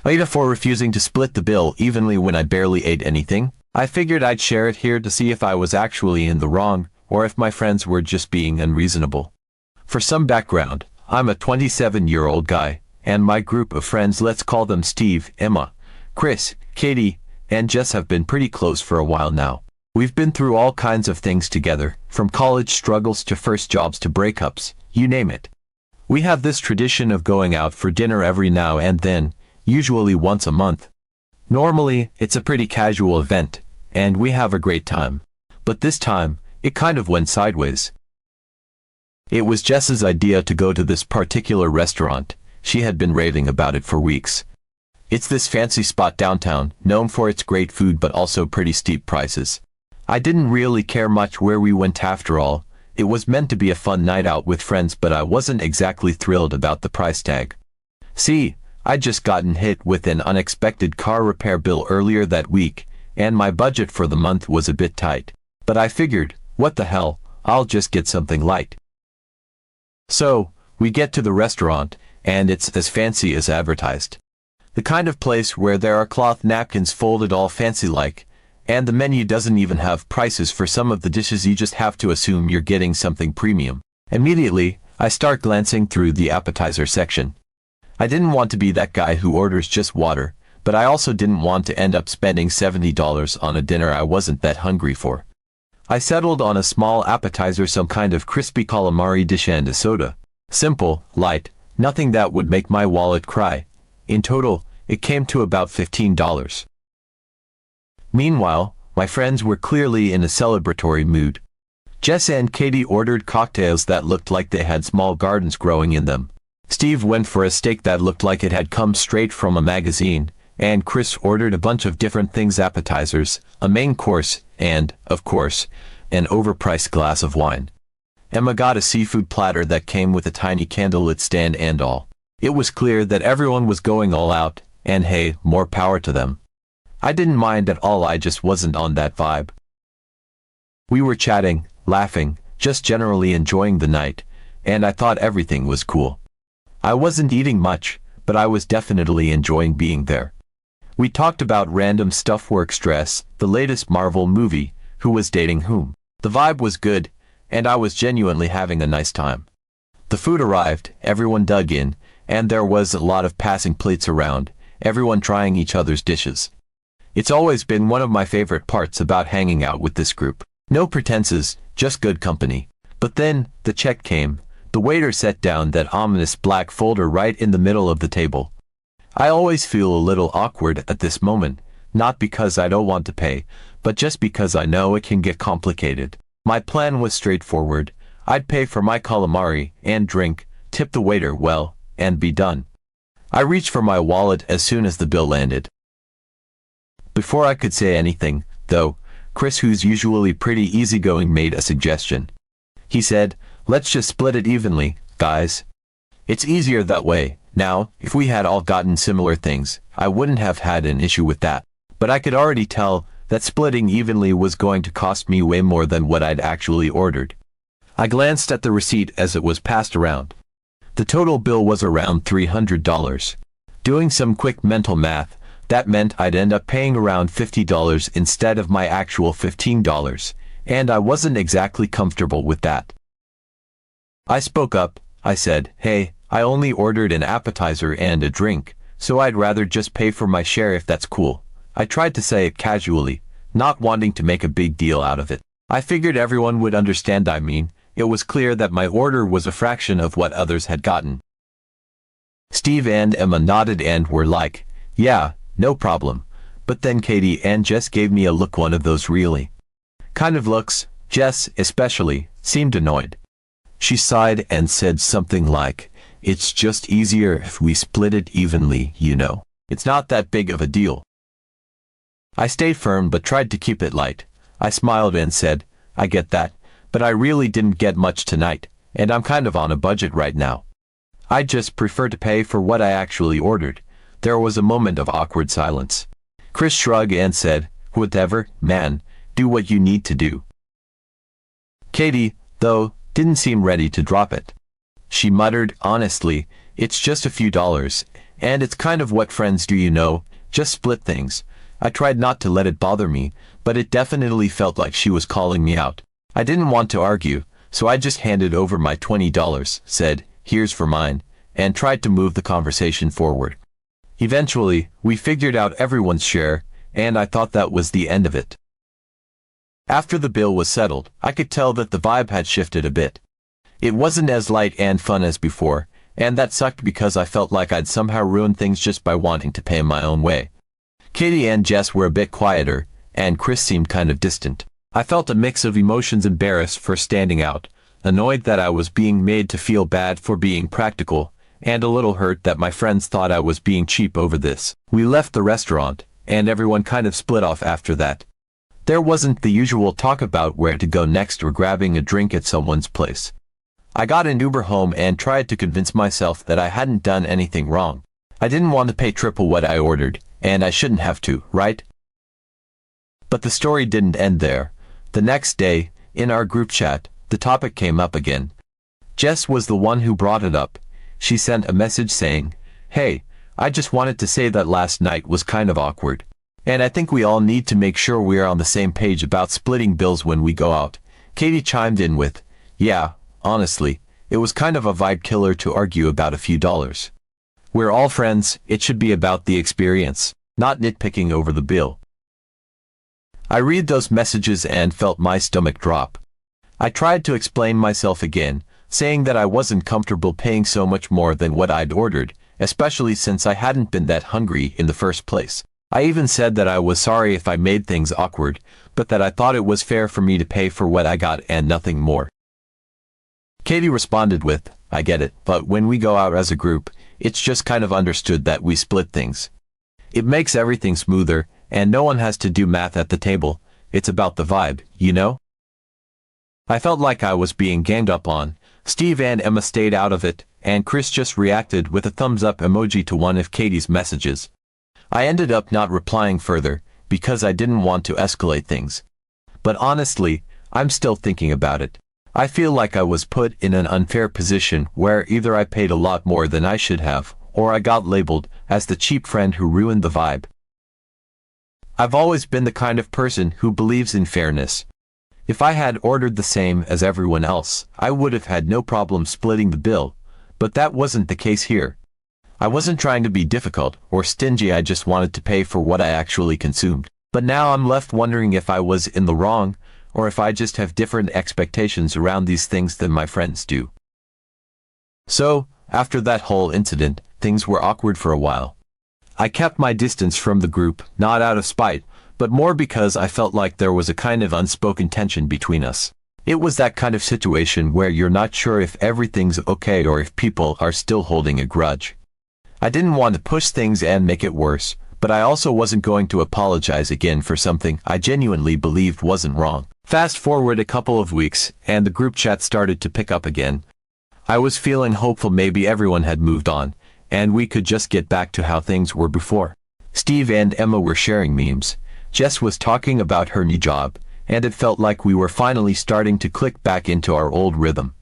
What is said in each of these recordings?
AITA for refusing to split the bill evenly when I barely ate anything. I figured I'd share it here to see if I was actually in the wrong, or if my friends were just being unreasonable. For some background, I'm a 27-year-old guy, and my group of friends, let's call them Steve, Emma, Chris, Katie, and Jess, have been pretty close for a while now. We've been through all kinds of things together, from college struggles to first jobs to breakups, you name it. We have this tradition of going out for dinner every now and then, usually once a month. Normally, it's a pretty casual event, and we have a great time. But this time, it kind of went sideways. It was Jess's idea to go to this particular restaurant. She had been raving about it for weeks. It's this fancy spot downtown, known for its great food but also pretty steep prices. I didn't really care much where we went after all. It was meant to be a fun night out with friends, but I wasn't exactly thrilled about the price tag. See, I'd just gotten hit with an unexpected car repair bill earlier that week, and my budget for the month was a bit tight. But I figured, what the hell, I'll just get something light. So, we get to the restaurant, and it's as fancy as advertised. The kind of place where there are cloth napkins folded all fancy-like, and the menu doesn't even have prices for some of the dishes. You just have to assume you're getting something premium. Immediately, I start glancing through the appetizer section. I didn't want to be that guy who orders just water, but I also didn't want to end up spending $70 on a dinner I wasn't that hungry for. I settled on a small appetizer, some kind of crispy calamari dish and a soda. Simple, light, nothing that would make my wallet cry. In total, it came to about $15. Meanwhile, my friends were clearly in a celebratory mood. Jess and Katie ordered cocktails that looked like they had small gardens growing in them. Steve went for a steak that looked like it had come straight from a magazine, and Chris ordered a bunch of different things: appetizers, a main course, and, of course, an overpriced glass of wine. Emma got a seafood platter that came with a tiny candlelit stand and all. It was clear that everyone was going all out, and hey, more power to them. I didn't mind at all, I just wasn't on that vibe. We were chatting, laughing, just generally enjoying the night, and I thought everything was cool. I wasn't eating much, but I was definitely enjoying being there. We talked about random stuff: work stress, the latest Marvel movie, who was dating whom. The vibe was good, and I was genuinely having a nice time. The food arrived, everyone dug in, and there was a lot of passing plates around, everyone trying each other's dishes. It's always been one of my favorite parts about hanging out with this group. No pretenses, just good company. But then, the check came. The waiter set down that ominous black folder right in the middle of the table. I always feel a little awkward at this moment, not because I don't want to pay, but just because I know it can get complicated. My plan was straightforward. I'd pay for my calamari and drink, tip the waiter well, and be done. I reached for my wallet as soon as the bill landed. Before I could say anything, though, Chris, who's usually pretty easygoing, made a suggestion. He said, "Let's just split it evenly, guys. It's easier that way." Now, if we had all gotten similar things, I wouldn't have had an issue with that. But I could already tell that splitting evenly was going to cost me way more than what I'd actually ordered. I glanced at the receipt as it was passed around. The total bill was around $300. Doing some quick mental math, that meant I'd end up paying around $50 instead of my actual $15, and I wasn't exactly comfortable with that. I spoke up. I said, "Hey, I only ordered an appetizer and a drink, so I'd rather just pay for my share if that's cool." I tried to say it casually, not wanting to make a big deal out of it. I figured everyone would understand. I mean, it was clear that my order was a fraction of what others had gotten. Steve and Emma nodded and were like, "Yeah, no problem." But then Katie and Jess gave me a look, one of those really kind of looks. Jess, especially, seemed annoyed. She sighed and said something like, "It's just easier if we split it evenly, you know. It's not that big of a deal." I stayed firm but tried to keep it light. I smiled and said, "I get that, but I really didn't get much tonight, and I'm kind of on a budget right now. I'd just prefer to pay for what I actually ordered." There was a moment of awkward silence. Chris shrugged and said, "Whatever, man, do what you need to do." Katie, though, didn't seem ready to drop it. She muttered, "Honestly, it's just a few dollars, And it's kind of what friends do, you know, just split things. I tried not to let it bother me, but it definitely felt like she was calling me out. I didn't want to argue, so I just handed over my $20, said, "Here's for mine," and tried to move the conversation forward. Eventually, we figured out everyone's share, and I thought that was the end of it. After the bill was settled, I could tell that the vibe had shifted a bit. It wasn't as light and fun as before, and that sucked because I felt like I'd somehow ruined things just by wanting to pay my own way. Katie and Jess were a bit quieter, and Chris seemed kind of distant. I felt a mix of emotions: embarrassed for standing out, annoyed that I was being made to feel bad for being practical, and a little hurt that my friends thought I was being cheap over this. We left the restaurant, and everyone kind of split off after that. There wasn't the usual talk about where to go next or grabbing a drink at someone's place. I got an Uber home and tried to convince myself that I hadn't done anything wrong. I didn't want to pay triple what I ordered, and I shouldn't have to, right? But the story didn't end there. The next day, in our group chat, the topic came up again. Jess was the one who brought it up. She sent a message saying, "Hey, I just wanted to say that last night was kind of awkward. And I think we all need to make sure we're on the same page about splitting bills when we go out." Katie chimed in with, "Yeah, honestly, it was kind of a vibe killer to argue about a few dollars. We're all friends, it should be about the experience, not nitpicking over the bill." I read those messages and felt my stomach drop. I tried to explain myself again, saying that I wasn't comfortable paying so much more than what I'd ordered, especially since I hadn't been that hungry in the first place. I even said that I was sorry if I made things awkward, but that I thought it was fair for me to pay for what I got and nothing more. Katie responded with, "I get it, but when we go out as a group, it's just kind of understood that we split things. It makes everything smoother, and no one has to do math at the table. It's about the vibe, you know?" I felt like I was being ganged up on. Steve and Emma stayed out of it, and Chris just reacted with a thumbs up emoji to one of Katie's messages. I ended up not replying further, because I didn't want to escalate things. But honestly, I'm still thinking about it. I feel like I was put in an unfair position where either I paid a lot more than I should have, or I got labeled as the cheap friend who ruined the vibe. I've always been the kind of person who believes in fairness. If I had ordered the same as everyone else, I would have had no problem splitting the bill, but that wasn't the case here. I wasn't trying to be difficult or stingy, I just wanted to pay for what I actually consumed. But now I'm left wondering if I was in the wrong, or if I just have different expectations around these things than my friends do. So, after that whole incident, things were awkward for a while. I kept my distance from the group, not out of spite, but more because I felt like there was a kind of unspoken tension between us. It was that kind of situation where you're not sure if everything's okay or if people are still holding a grudge. I didn't want to push things and make it worse, but I also wasn't going to apologize again for something I genuinely believed wasn't wrong. Fast forward a couple of weeks, and the group chat started to pick up again. I was feeling hopeful maybe everyone had moved on, and we could just get back to how things were before. Steve and Emma were sharing memes. Jess was talking about her new job, and it felt like we were finally starting to click back into our old rhythm.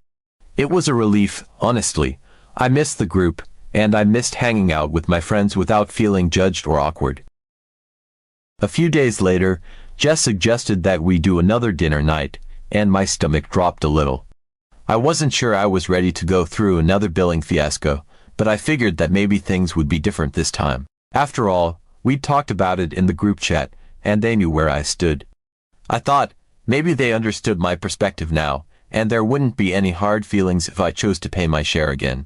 It was a relief, honestly. I missed the group, and I missed hanging out with my friends without feeling judged or awkward. A few days later, Jess suggested that we do another dinner night, and my stomach dropped a little. I wasn't sure I was ready to go through another billing fiasco, but I figured that maybe things would be different this time. After all, we'd talked about it in the group chat, and they knew where I stood. I thought, maybe they understood my perspective now, and there wouldn't be any hard feelings if I chose to pay my share again.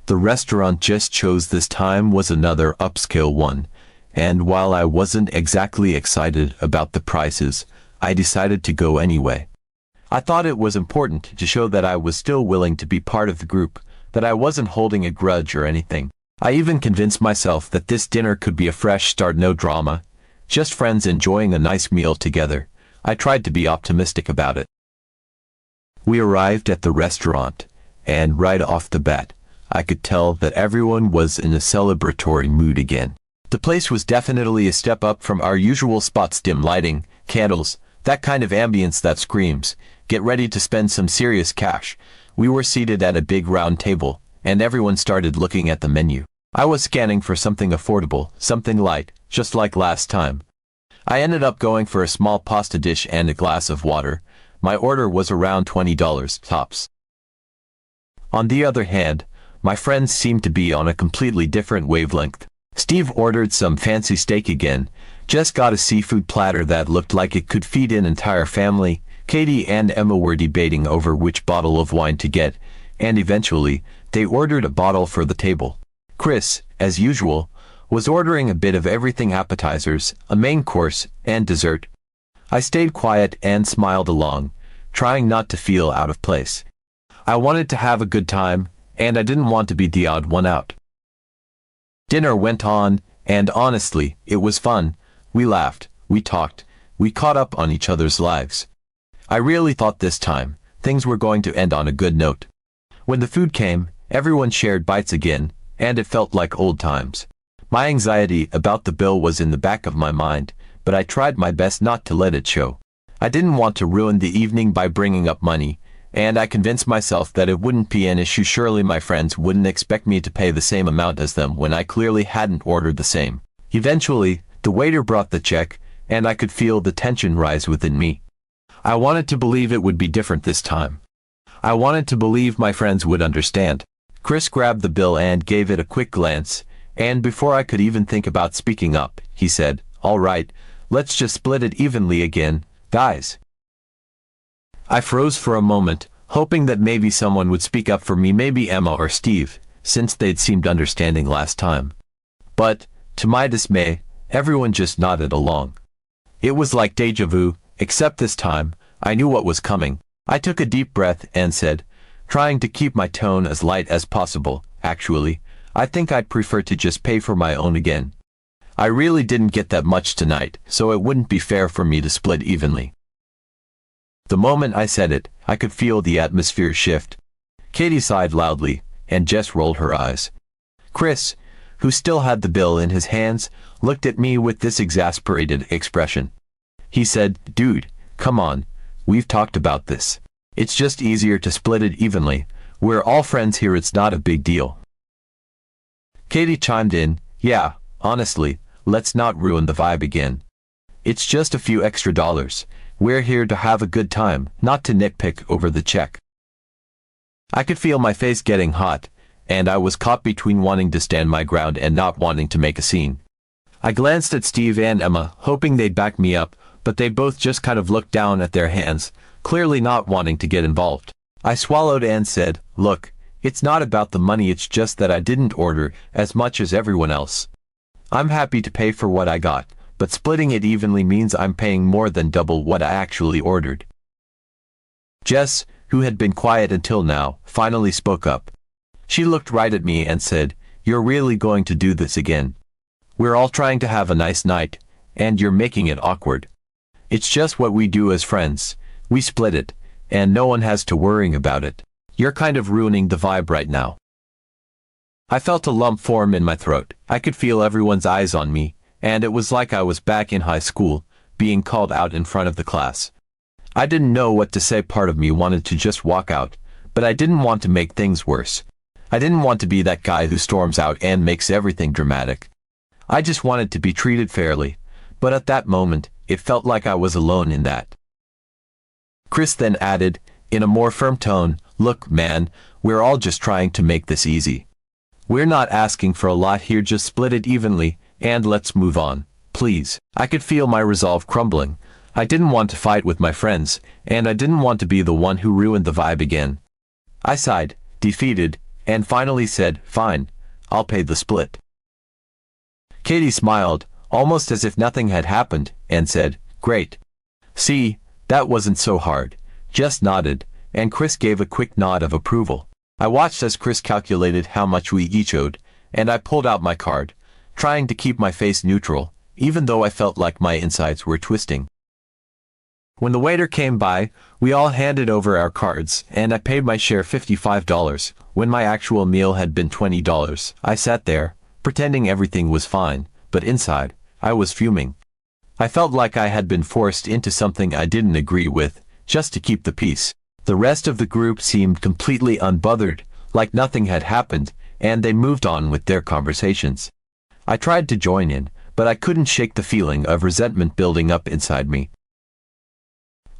The restaurant Jess chose this time was another upscale one, and while I wasn't exactly excited about the prices, I decided to go anyway. I thought it was important to show that I was still willing to be part of the group, that I wasn't holding a grudge or anything. I even convinced myself that this dinner could be a fresh start, no drama, just friends enjoying a nice meal together. I tried to be optimistic about it. We arrived at the restaurant, and right off the bat, I could tell that everyone was in a celebratory mood again. The place was definitely a step up from our usual spots: dim lighting, candles, that kind of ambience that screams, "Get ready to spend some serious cash." We were seated at a big round table, and everyone started looking at the menu. I was scanning for something affordable, something light, just like last time. I ended up going for a small pasta dish and a glass of water. My order was around $20 tops. On the other hand, my friends seemed to be on a completely different wavelength. Steve ordered some fancy steak again, just got a seafood platter that looked like it could feed an entire family. Katie and Emma were debating over which bottle of wine to get, and eventually, they ordered a bottle for the table. Chris, as usual, was ordering a bit of everything: appetizers, a main course, and dessert. I stayed quiet and smiled along, trying not to feel out of place. I wanted to have a good time, and I didn't want to be the odd one out. Dinner went on, and honestly, it was fun. We laughed, we talked, we caught up on each other's lives. I really thought this time, things were going to end on a good note. When the food came, everyone shared bites again, and it felt like old times. My anxiety about the bill was in the back of my mind, but I tried my best not to let it show. I didn't want to ruin the evening by bringing up money, and I convinced myself that it wouldn't be an issue. Surely my friends wouldn't expect me to pay the same amount as them when I clearly hadn't ordered the same. Eventually, the waiter brought the check, and I could feel the tension rise within me. I wanted to believe it would be different this time. I wanted to believe my friends would understand. Chris grabbed the bill and gave it a quick glance, and before I could even think about speaking up, he said, "All right, let's just split it evenly again, guys." I froze for a moment, hoping that maybe someone would speak up for me, maybe Emma or Steve, since they'd seemed understanding last time. But, to my dismay, everyone just nodded along. It was like déjà vu, except this time, I knew what was coming. I took a deep breath and said, trying to keep my tone as light as possible, "Actually, I think I'd prefer to just pay for my own again. I really didn't get that much tonight, so it wouldn't be fair for me to split evenly." The moment I said it, I could feel the atmosphere shift. Katie sighed loudly, and Jess rolled her eyes. Chris, who still had the bill in his hands, looked at me with this exasperated expression. He said, "Dude, come on, we've talked about this. It's just easier to split it evenly. We're all friends here, it's not a big deal." Katie chimed in, "Yeah, honestly, let's not ruin the vibe again. It's just a few extra dollars. We're here to have a good time, not to nitpick over the check." I could feel my face getting hot, and I was caught between wanting to stand my ground and not wanting to make a scene. I glanced at Steve and Emma, hoping they'd back me up, but they both just kind of looked down at their hands, clearly not wanting to get involved. I swallowed and said, "Look, it's not about the money, it's just that I didn't order as much as everyone else. I'm happy to pay for what I got, but splitting it evenly means I'm paying more than double what I actually ordered." Jess, who had been quiet until now, finally spoke up. She looked right at me and said, "You're really going to do this again? We're all trying to have a nice night, and you're making it awkward. It's just what we do as friends. We split it, and no one has to worry about it. You're kind of ruining the vibe right now." I felt a lump form in my throat. I could feel everyone's eyes on me, and it was like I was back in high school, being called out in front of the class. I didn't know what to say. Part of me wanted to just walk out, but I didn't want to make things worse. I didn't want to be that guy who storms out and makes everything dramatic. I just wanted to be treated fairly, but at that moment, it felt like I was alone in that. Chris then added, in a more firm tone, "Look, man, we're all just trying to make this easy. We're not asking for a lot here, just split it evenly, and let's move on, please." I could feel my resolve crumbling. I didn't want to fight with my friends, and I didn't want to be the one who ruined the vibe again. I sighed, defeated, and finally said, "Fine, I'll pay the split." Katie smiled, almost as if nothing had happened, and said, "Great. See, that wasn't so hard." Jess nodded, and Chris gave a quick nod of approval. I watched as Chris calculated how much we each owed, and I pulled out my card, trying to keep my face neutral, even though I felt like my insides were twisting. When the waiter came by, we all handed over our cards, and I paid my share $55, when my actual meal had been $20. I sat there, pretending everything was fine, but inside, I was fuming. I felt like I had been forced into something I didn't agree with, just to keep the peace. The rest of the group seemed completely unbothered, like nothing had happened, and they moved on with their conversations. I tried to join in, but I couldn't shake the feeling of resentment building up inside me.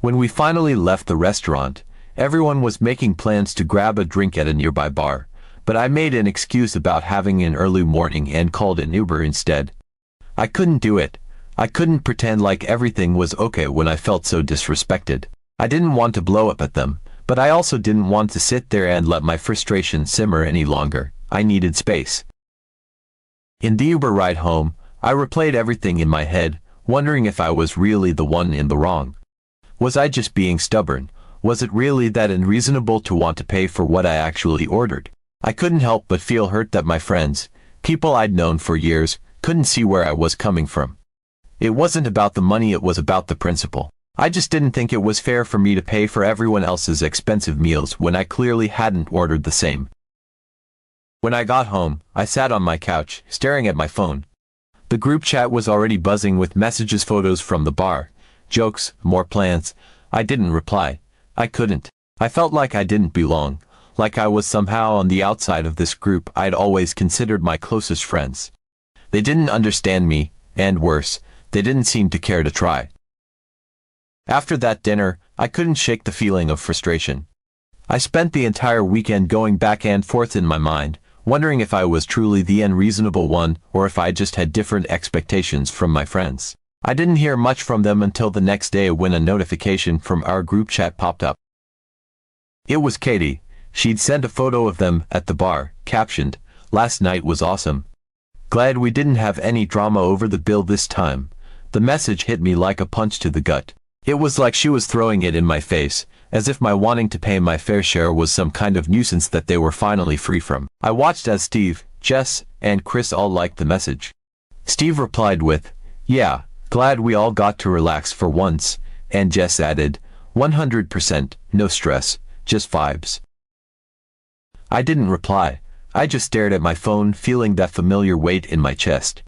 When we finally left the restaurant, everyone was making plans to grab a drink at a nearby bar, but I made an excuse about having an early morning and called an Uber instead. I couldn't do it. I couldn't pretend like everything was okay when I felt so disrespected. I didn't want to blow up at them, but I also didn't want to sit there and let my frustration simmer any longer. I needed space. In the Uber ride home, I replayed everything in my head, wondering if I was really the one in the wrong. Was I just being stubborn? Was it really that unreasonable to want to pay for what I actually ordered? I couldn't help but feel hurt that my friends, people I'd known for years, couldn't see where I was coming from. It wasn't about the money, it was about the principle. I just didn't think it was fair for me to pay for everyone else's expensive meals when I clearly hadn't ordered the same. When I got home, I sat on my couch, staring at my phone. The group chat was already buzzing with messages, photos from the bar, jokes, more plans. I didn't reply. I couldn't. I felt like I didn't belong, like I was somehow on the outside of this group I'd always considered my closest friends. They didn't understand me, and worse, they didn't seem to care to try. After that dinner, I couldn't shake the feeling of frustration. I spent the entire weekend going back and forth in my mind, wondering if I was truly the unreasonable one or if I just had different expectations from my friends. I didn't hear much from them until the next day when a notification from our group chat popped up. It was Katie. She'd sent a photo of them at the bar, captioned, "Last night was awesome. Glad we didn't have any drama over the bill this time." The message hit me like a punch to the gut. It was like she was throwing it in my face, as if my wanting to pay my fair share was some kind of nuisance that they were finally free from. I watched as Steve, Jess, and Chris all liked the message. Steve replied with, "Yeah, glad we all got to relax for once," and Jess added, 100%, no stress, just vibes. I didn't reply. I just stared at my phone, feeling that familiar weight in my chest.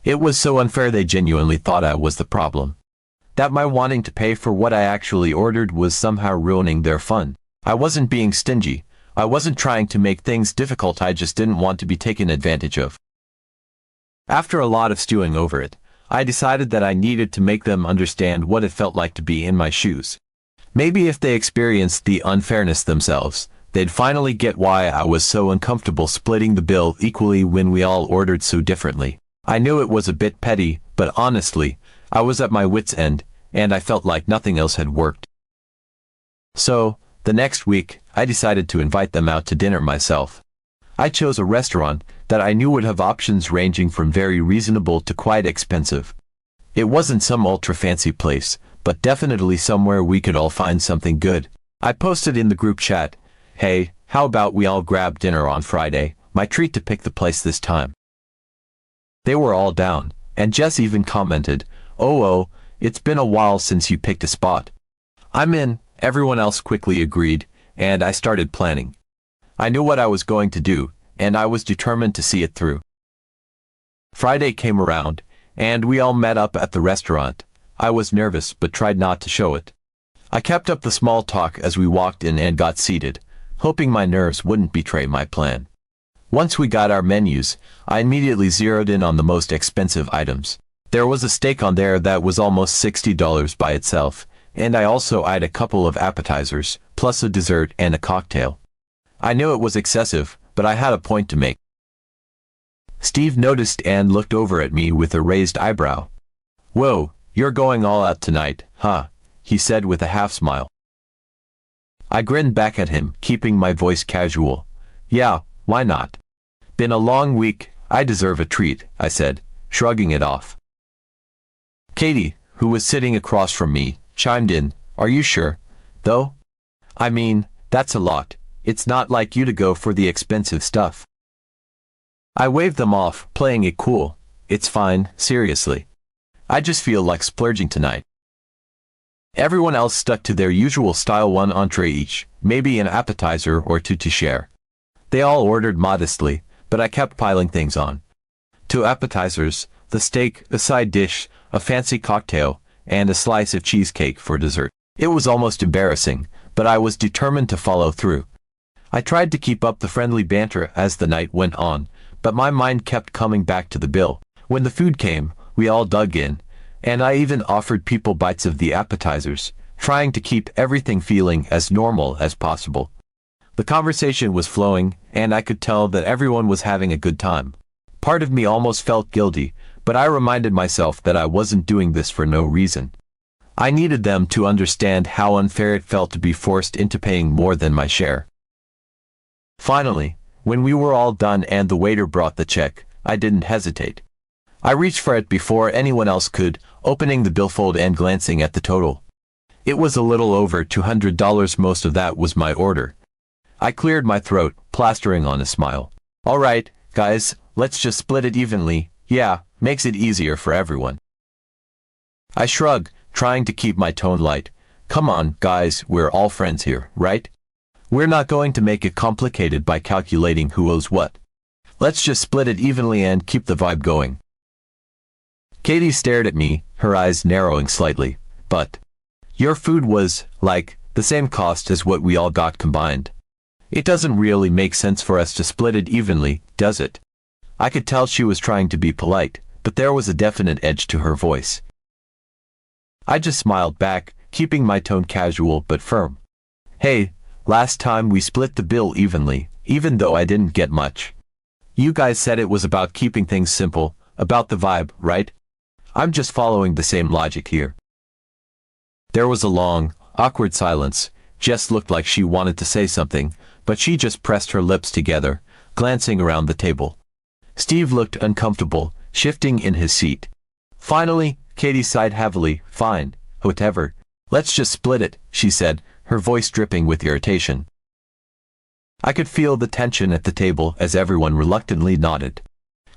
It was so unfair they genuinely thought I was the problem. That my wanting to pay for what I actually ordered was somehow ruining their fun. I wasn't being stingy. I wasn't trying to make things difficult, I just didn't want to be taken advantage of. After a lot of stewing over it, I decided that I needed to make them understand what it felt like to be in my shoes. Maybe if they experienced the unfairness themselves, they'd finally get why I was so uncomfortable splitting the bill equally when we all ordered so differently. I knew it was a bit petty, but honestly, I was at my wit's end, and I felt like nothing else had worked. So, the next week, I decided to invite them out to dinner myself. I chose a restaurant that I knew would have options ranging from very reasonable to quite expensive. It wasn't some ultra-fancy place, but definitely somewhere we could all find something good. I posted in the group chat, "Hey, how about we all grab dinner on Friday? My treat to pick the place this time." They were all down, and Jess even commented, "Oh, it's been a while since you picked a spot." "I'm in," everyone else quickly agreed, and I started planning. I knew what I was going to do, and I was determined to see it through. Friday came around, and we all met up at the restaurant. I was nervous but tried not to show it. I kept up the small talk as we walked in and got seated, hoping my nerves wouldn't betray my plan. Once we got our menus, I immediately zeroed in on the most expensive items. There was a steak on there that was almost $60 by itself, and I also eyed a couple of appetizers, plus a dessert and a cocktail. I knew it was excessive, but I had a point to make. Steve noticed and looked over at me with a raised eyebrow. "Whoa, you're going all out tonight, huh?" he said with a half smile. I grinned back at him, keeping my voice casual. "Yeah, why not? Been a long week, I deserve a treat," I said, shrugging it off. Katie, who was sitting across from me, chimed in, "Are you sure, though? I mean, that's a lot. It's not like you to go for the expensive stuff." I waved them off, playing it cool. "It's fine, seriously. I just feel like splurging tonight." Everyone else stuck to their usual style, one entree each, maybe an appetizer or two to share. They all ordered modestly, but I kept piling things on. 2 appetizers, the steak, a side dish, a fancy cocktail, and a slice of cheesecake for dessert. It was almost embarrassing, but I was determined to follow through. I tried to keep up the friendly banter as the night went on, but my mind kept coming back to the bill. When the food came, we all dug in, and I even offered people bites of the appetizers, trying to keep everything feeling as normal as possible. The conversation was flowing, and I could tell that everyone was having a good time. Part of me almost felt guilty, but I reminded myself that I wasn't doing this for no reason. I needed them to understand how unfair it felt to be forced into paying more than my share. Finally, when we were all done and the waiter brought the check, I didn't hesitate. I reached for it before anyone else could, opening the billfold and glancing at the total. It was a little over $200. Most of that was my order. I cleared my throat, plastering on a smile. All right, guys, let's just split it evenly. Yeah, makes it easier for everyone. I shrugged, trying to keep my tone light. Come on, guys, we're all friends here, right? We're not going to make it complicated by calculating who owes what. Let's just split it evenly and keep the vibe going. Katie stared at me, her eyes narrowing slightly. But your food was, like, the same cost as what we all got combined. It doesn't really make sense for us to split it evenly, does it? I could tell she was trying to be polite, but there was a definite edge to her voice. I just smiled back, keeping my tone casual but firm. Hey, last time we split the bill evenly, even though I didn't get much. You guys said it was about keeping things simple, about the vibe, right? I'm just following the same logic here. There was a long, awkward silence. Jess looked like she wanted to say something, but she just pressed her lips together, glancing around the table. Steve looked uncomfortable, shifting in his seat. Finally, Katie sighed heavily. Fine, whatever. Let's just split it, she said, her voice dripping with irritation. I could feel the tension at the table as everyone reluctantly nodded.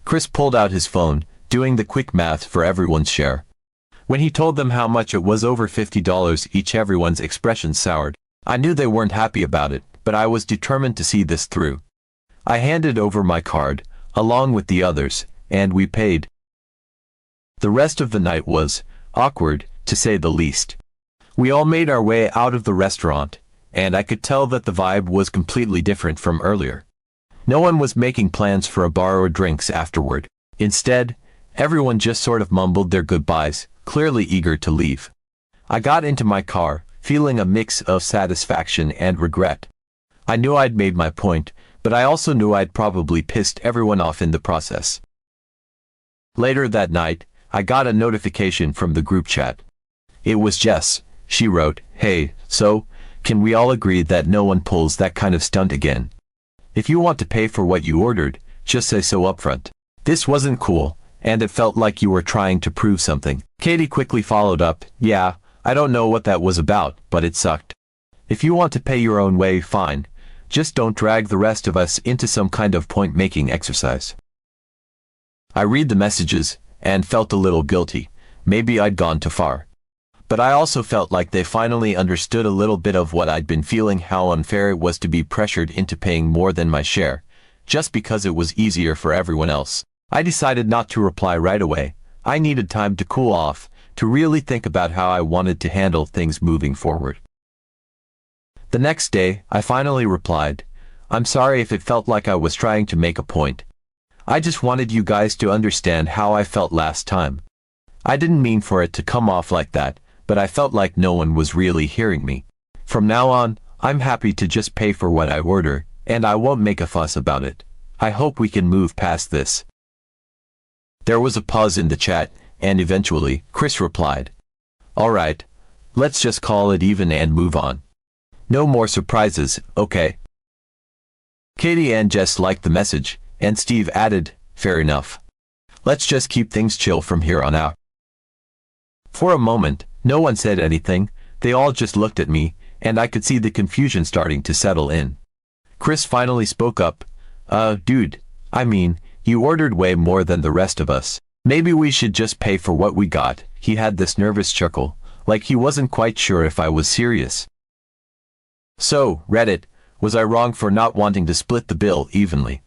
Chris pulled out his phone, doing the quick math for everyone's share. When he told them how much it was, over $50 each, everyone's expression soured. I knew they weren't happy about it, but I was determined to see this through. I handed over my card, along with the others, and we paid. The rest of the night was awkward, to say the least. We all made our way out of the restaurant, and I could tell that the vibe was completely different from earlier. No one was making plans for a bar or drinks afterward. Instead, everyone just sort of mumbled their goodbyes, clearly eager to leave. I got into my car, feeling a mix of satisfaction and regret. I knew I'd made my point, but I also knew I'd probably pissed everyone off in the process. Later that night, I got a notification from the group chat. It was Jess. She wrote, "Hey, so, can we all agree that no one pulls that kind of stunt again? If you want to pay for what you ordered, just say so upfront." This wasn't cool, and it felt like you were trying to prove something. Katie quickly followed up, "Yeah, I don't know what that was about, but it sucked. If you want to pay your own way, fine. Just don't drag the rest of us into some kind of point-making exercise." I read the messages, and felt a little guilty. Maybe I'd gone too far. But I also felt like they finally understood a little bit of what I'd been feeling, how unfair it was to be pressured into paying more than my share, just because it was easier for everyone else. I decided not to reply right away. I needed time to cool off, to really think about how I wanted to handle things moving forward. The next day, I finally replied, "I'm sorry if it felt like I was trying to make a point. I just wanted you guys to understand how I felt last time. I didn't mean for it to come off like that, but I felt like no one was really hearing me. From now on, I'm happy to just pay for what I order, and I won't make a fuss about it. I hope we can move past this." There was a pause in the chat, and eventually, Chris replied, "All right, let's just call it even and move on. No more surprises, okay?" Katie and Jess liked the message, and Steve added, "Fair enough. Let's just keep things chill from here on out." For a moment, no one said anything. They all just looked at me, and I could see the confusion starting to settle in. Chris finally spoke up, Dude, I mean, you ordered way more than the rest of us. Maybe we should just pay for what we got." He had this nervous chuckle, like he wasn't quite sure if I was serious. So, Reddit, was I wrong for not wanting to split the bill evenly?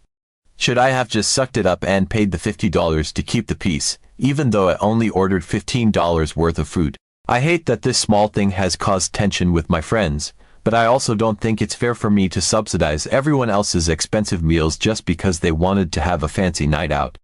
Should I have just sucked it up and paid the $50 to keep the peace, even though I only ordered $15 worth of food? I hate that this small thing has caused tension with my friends, But I also don't think it's fair for me to subsidize everyone else's expensive meals just because they wanted to have a fancy night out.